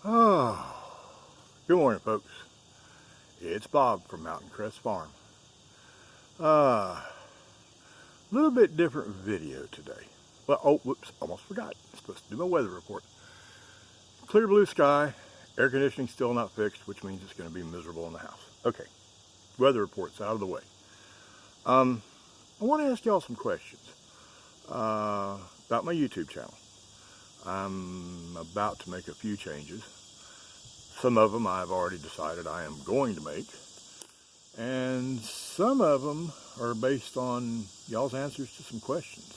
Oh, good morning, folks. It's Bob from Mountain Crest Farm. Little bit different video today. Well, oh, whoops, almost forgot. I'm supposed to do my weather report. Clear blue sky, air conditioning still not fixed, which means it's going to be miserable in the house. Okay, weather report's out of the way. I want to ask y'all some questions about my YouTube channel. I'm about to make a few changes. Some of them I've already decided I am going to make, and some of them are based on y'all's answers to some questions.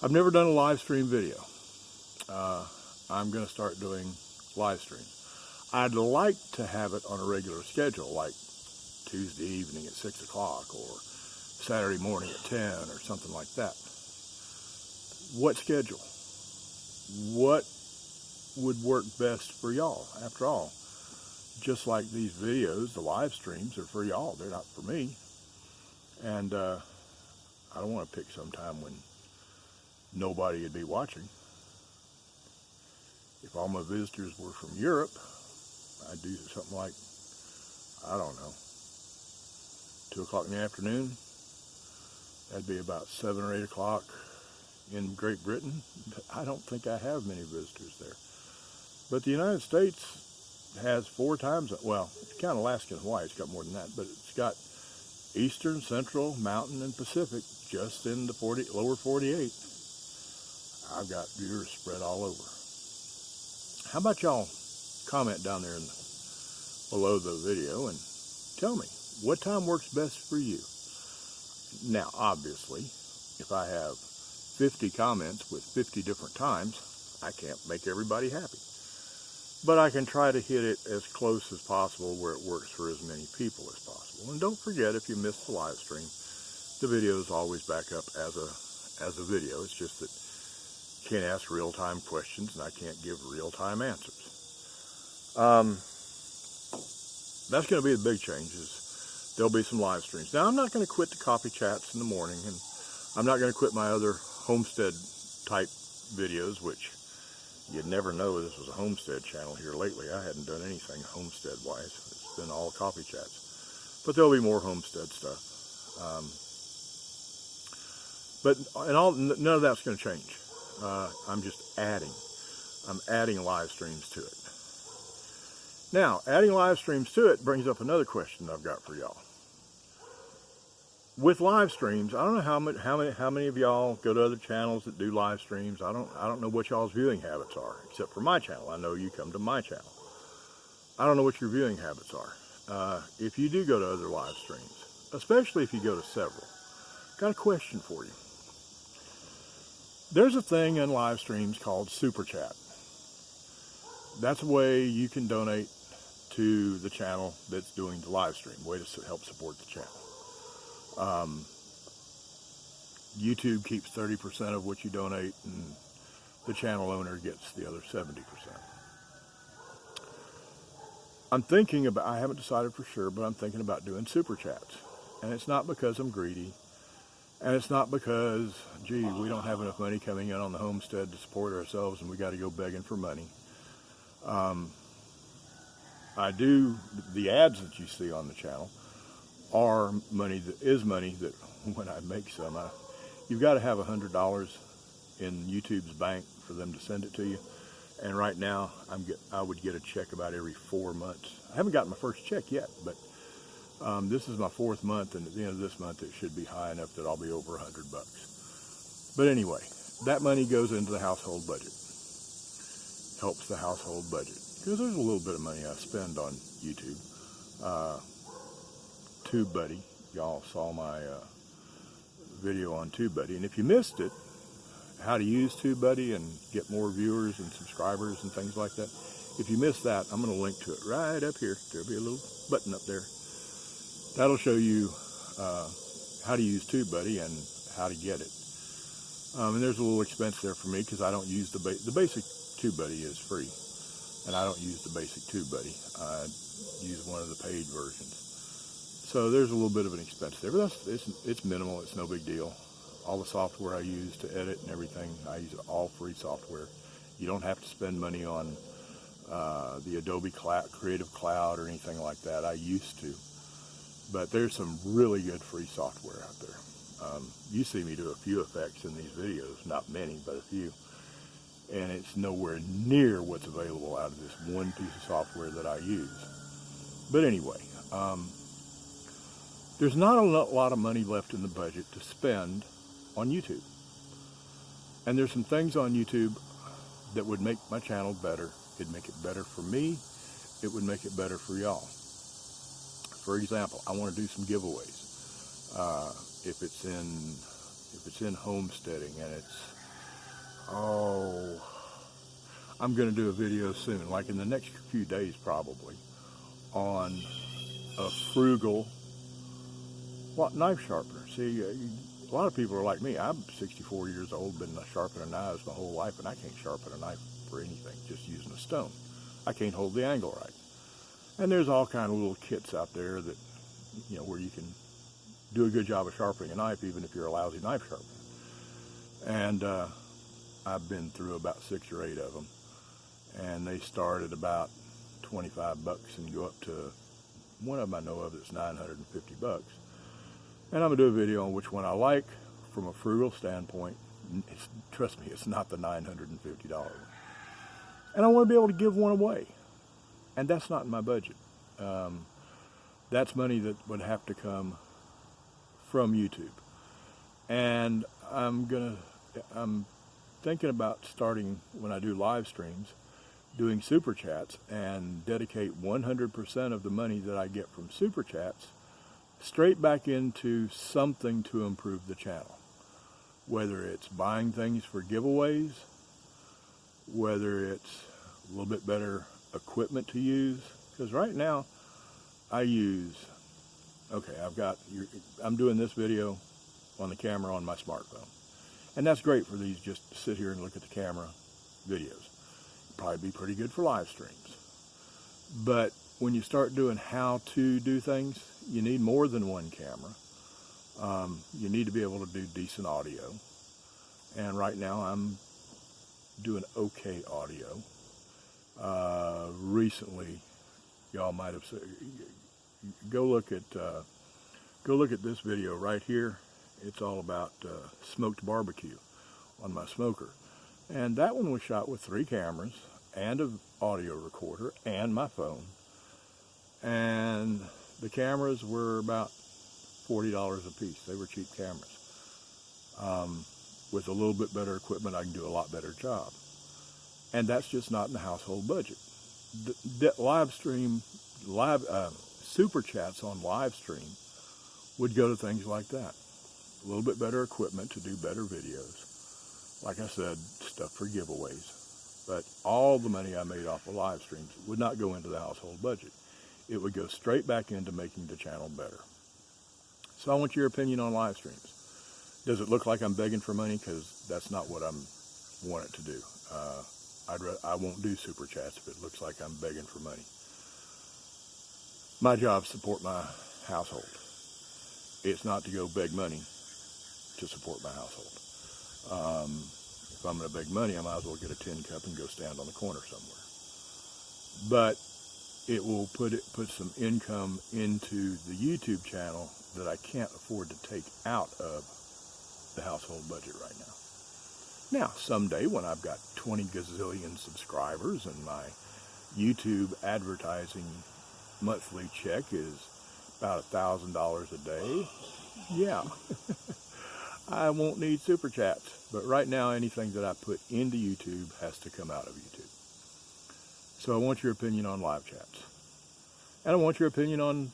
I've never done a live stream video. I'm going to start doing live streams. I'd like to have it on a regular schedule, like Tuesday evening at 6 o'clock or Saturday morning at 10 or something like that. What schedule? What would work best for y'all? After all, just like these videos, the live streams are for y'all. They're not for me. And I don't want to pick some time when nobody would be watching. If all my visitors were from Europe, I'd do something like, I don't know, 2 o'clock in the afternoon. That'd be about 7 or 8 o'clock in Great Britain. I don't think I have many visitors there. But the United States has 4 times, well, if you count Alaska and Hawaii, it's got more than that, but it's got Eastern, Central, Mountain, and Pacific just in the lower 48. I've got viewers spread all over. How about y'all comment down there below the video and tell me what time works best for you? Now, obviously, if I have 50 comments with 50 different times, I can't make everybody happy. But I can try to hit it as close as possible where it works for as many people as possible. And don't forget, if you missed the live stream, the video is always back up as a video. It's just that you can't ask real-time questions and I can't give real-time answers. That's going to be the big change, is there'll be some live streams. Now, I'm not going to quit the coffee chats in the morning, and I'm not going to quit my other homestead type videos, which you'd never know this was a homestead channel here lately. I hadn't done anything homestead wise. It's been all coffee chats, but there'll be more homestead stuff. But none of that's going to change. I'm just adding live streams to it. Now, adding live streams to it brings up another question I've got for y'all. With live streams, I don't know how many of y'all go to other channels that do live streams. I don't know what y'all's viewing habits are, except for my channel. I know you come to my channel. I don't know what your viewing habits are. If you do go to other live streams, especially if you go to several, got a question for you. There's a thing in live streams called Super Chat. That's a way you can donate to the channel that's doing the live stream, way to help support the channel. YouTube keeps 30% of what you donate, and the channel owner gets the other 70%. I haven't decided for sure, but I'm thinking about doing super chats. And it's not because I'm greedy, and it's not because, gee, we don't have enough money coming in on the homestead to support ourselves and we got to go begging for money. The ads that you see on the channel are money that when I make some, you've got to have $100 in YouTube's bank for them to send it to you. And right now, I would get a check about every 4 months. I haven't gotten my first check yet, but this is my 4th month, and at the end of this month, it should be high enough that I'll be over $100 bucks. But anyway, that money goes into the household budget. Helps the household budget, because there's a little bit of money I spend on YouTube. TubeBuddy, y'all saw my video on TubeBuddy, and if you missed it, how to use TubeBuddy and get more viewers and subscribers and things like that, if you missed that, I'm going to link to it right up here. There'll be a little button up there. That'll show you how to use TubeBuddy and how to get it. And there's a little expense there for me because I don't use the basic TubeBuddy is free, and I don't use the basic TubeBuddy. I use one of the paid versions. So there's a little bit of an expense there, but it's minimal. It's no big deal. All the software I use to edit and everything, I use all free software. You don't have to spend money on the Adobe Creative Cloud or anything like that. I used to. But there's some really good free software out there. You see me do a few effects in these videos, not many, but a few. And it's nowhere near what's available out of this one piece of software that I use. But anyway, there's not a lot of money left in the budget to spend on YouTube. And there's some things on YouTube that would make my channel better. It'd make it better for me. It would make it better for y'all. For example, I want to do some giveaways. If it's in homesteading, and I'm going to do a video soon, like in the next few days probably, on a frugal knife sharpener. See, a lot of people are like me. I'm 64 years old, been sharpening knives my whole life, and I can't sharpen a knife for anything, just using a stone. I can't hold the angle right. And there's all kind of little kits out there that, you know, where you can do a good job of sharpening a knife, even if you're a lousy knife sharpener. And I've been through about 6 or 8 of them, and they start at about 25 bucks and go up to, one of them I know of that's 950 bucks. And I'm gonna do a video on which one I like from a frugal standpoint. Trust me, it's not the $950. And I want to be able to give one away. And that's not in my budget. That's money that would have to come from YouTube. And I'm thinking about starting, when I do live streams, doing super chats and dedicate 100% of the money that I get from super chats straight back into something to improve the channel. Whether it's buying things for giveaways, whether it's a little bit better equipment to use, because right now I use, I'm doing this video on the camera on my smartphone, and that's great for these just to sit here and look at the camera videos. Probably be pretty good for live streams. But when you start doing how to do things, you need more than one camera. You need to be able to do decent audio, and right now I'm doing okay audio. Recently, y'all might have said, go look at this video right here. It's all about smoked barbecue on my smoker, and that one was shot with 3 cameras and an audio recorder and my phone, and the cameras were about $40 a piece. They were cheap cameras. With a little bit better equipment, I can do a lot better job. And that's just not in the household budget. Super chats on live stream would go to things like that. A little bit better equipment to do better videos. Like I said, stuff for giveaways. But all the money I made off of live streams would not go into the household budget. It would go straight back into making the channel better. So I want your opinion on live streams. Does it look like I'm begging for money? Because that's not what I want it to do. I won't do super chats if it looks like I'm begging for money. My job is to support my household. It's not to go beg money to support my household. If I'm going to beg money, I might as well get a tin cup and go stand on the corner somewhere. But it will put some income into the YouTube channel that I can't afford to take out of the household budget right now. Now, someday when I've got 20 gazillion subscribers and my YouTube advertising monthly check is about $1,000 a day, yeah, I won't need super chats. But right now, anything that I put into YouTube has to come out of YouTube. So I want your opinion on live chats. And I want your opinion on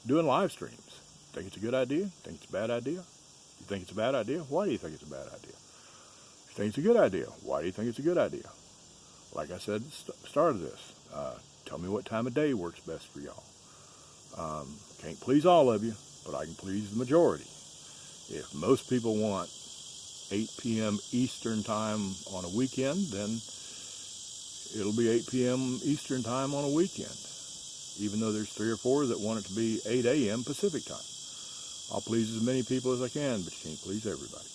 doing live streams. Think it's a good idea? Think it's a bad idea? You think it's a bad idea? Why do you think it's a bad idea? You think it's a good idea? Why do you think it's a good idea? Like I said at the start of this, tell me what time of day works best for y'all. Can't please all of you, but I can please the majority. If most people want 8 p.m. Eastern time on a weekend, then it'll be 8 p.m. Eastern time on a weekend. Even though there's 3 or 4 that want it to be 8 a.m. Pacific time. I'll please as many people as I can, but you can't please everybody.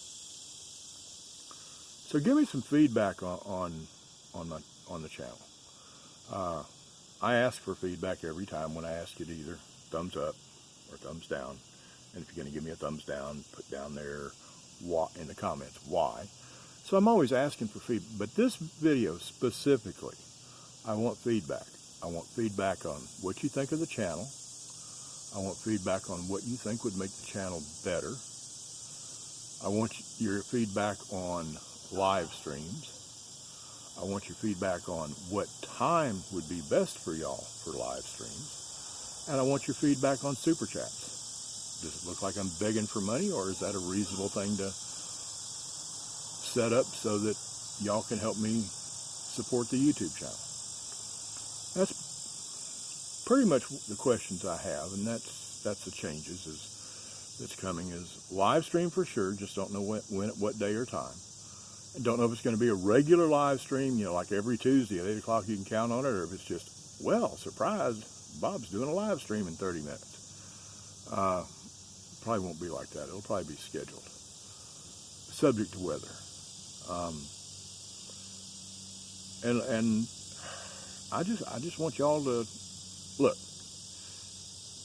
So give me some feedback on the channel. I ask for feedback every time when I ask you to either thumbs up or thumbs down. And if you're going to give me a thumbs down, put down there in the comments why. So I'm always asking for feedback. But this video specifically, I want feedback. I want feedback on what you think of the channel. I want feedback on what you think would make the channel better. I want your feedback on live streams. I want your feedback on what time would be best for y'all for live streams. And I want your feedback on super chats. Does it look like I'm begging for money, or is that a reasonable thing to set up so that y'all can help me support the YouTube channel? That's pretty much the questions I have, and that's the changes that's coming is live stream for sure. Just don't know what day or time. I don't know if it's going to be a regular live stream, like every Tuesday at 8 o'clock you can count on it, or if it's just, well, surprise, Bob's doing a live stream in 30 minutes. Probably won't be like that. It'll probably be scheduled. Subject to weather. And I just want y'all to, look,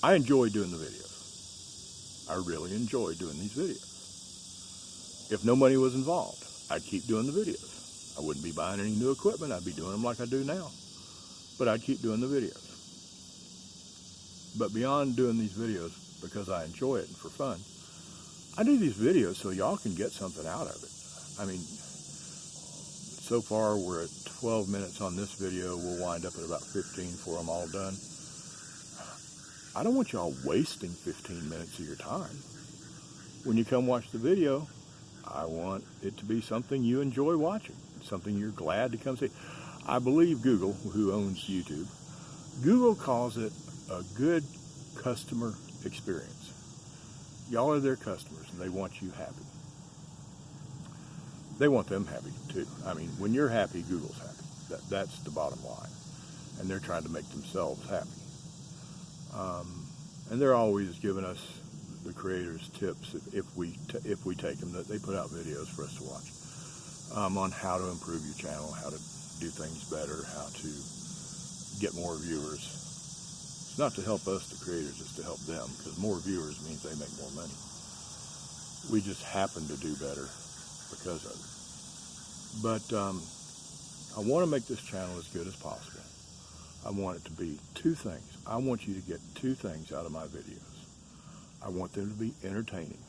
I enjoy doing the videos. I really enjoy doing these videos. If no money was involved, I'd keep doing the videos. I wouldn't be buying any new equipment. I'd be doing them like I do now. But I'd keep doing the videos. But beyond doing these videos, because I enjoy it and for fun, I do these videos so y'all can get something out of it. I mean, so far we're at 12 minutes on this video. We'll wind up at about 15 before I'm all done. I don't want y'all wasting 15 minutes of your time. When you come watch the video, I want it to be something you enjoy watching, something you're glad to come see. I believe Google, who owns YouTube, Google calls it a good customer experience. Y'all are their customers, and they want you happy. They want them happy, too. I mean, when you're happy, Google's happy. That's the bottom line. And they're trying to make themselves happy. And they're always giving us, the creators, tips if we take them, that they put out videos for us to watch on how to improve your channel, how to do things better, how to get more viewers. It's not to help us, the creators, it's to help them, because more viewers means they make more money. We just happen to do better because of it. But I want to make this channel as good as possible. I want it to be two things. I want you to get two things out of my videos. I want them to be entertaining.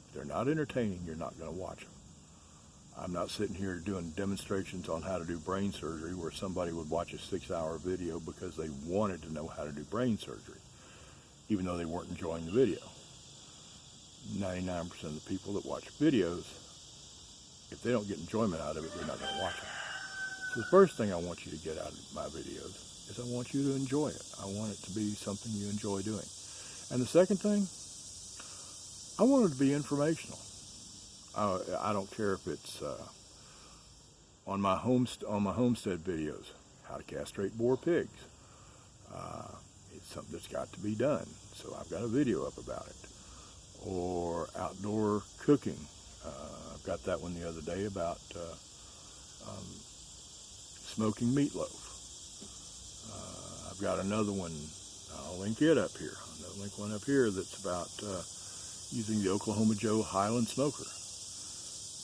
If they're not entertaining, you're not going to watch them. I'm not sitting here doing demonstrations on how to do brain surgery where somebody would watch a 6-hour video because they wanted to know how to do brain surgery, even though they weren't enjoying the video. 99% of the people that watch videos, if they don't get enjoyment out of it, they're not going to watch them. So the first thing I want you to get out of my videos is I want you to enjoy it. I want it to be something you enjoy doing. And the second thing, I want it to be informational. I don't care if it's on my homestead videos, how to castrate boar pigs. It's something that's got to be done, so I've got a video up about it. Or outdoor cooking. I've got that one the other day about smoking meatloaf. I've got another one, I'll link it up here. I'll link one up here that's about using the Oklahoma Joe Highland smoker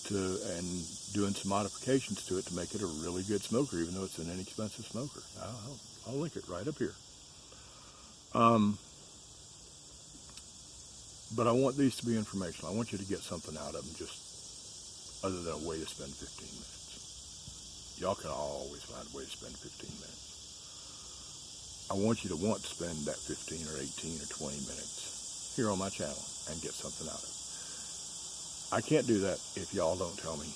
and doing some modifications to it to make it a really good smoker, even though it's an inexpensive smoker. I'll link it right up here. But I want these to be informational. I want you to get something out of them, just other than a way to spend 15 minutes. Y'all can always find a way to spend 15 minutes. I want you to want to spend that 15 or 18 or 20 minutes here on my channel and get something out of it. I can't do that if y'all don't tell me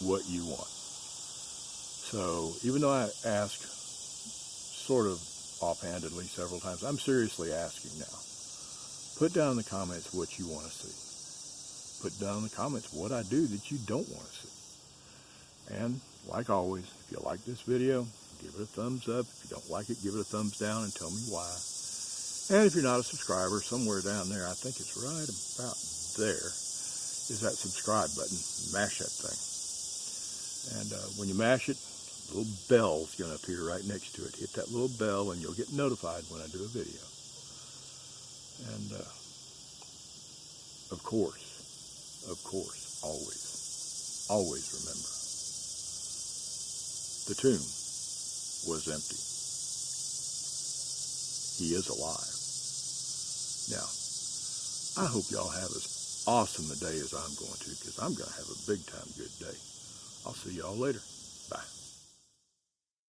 what you want. So even though I ask sort of offhandedly several times, I'm seriously asking now. Put down in the comments what you want to see. Put down in the comments what I do that you don't want to see. And like always, if you like this video, give it a thumbs up. If you don't like it, give it a thumbs down and tell me why. And if you're not a subscriber, somewhere down there, I think it's right about there, is that subscribe button. Mash that thing. And when you mash it, a little bell's going to appear right next to it. Hit that little bell and you'll get notified when I do a video. And of course, always remember, the tomb was empty. He is alive. Now, I hope y'all have as awesome a day as I'm going to, because I'm going to have a big time good day. I'll see y'all later. Bye.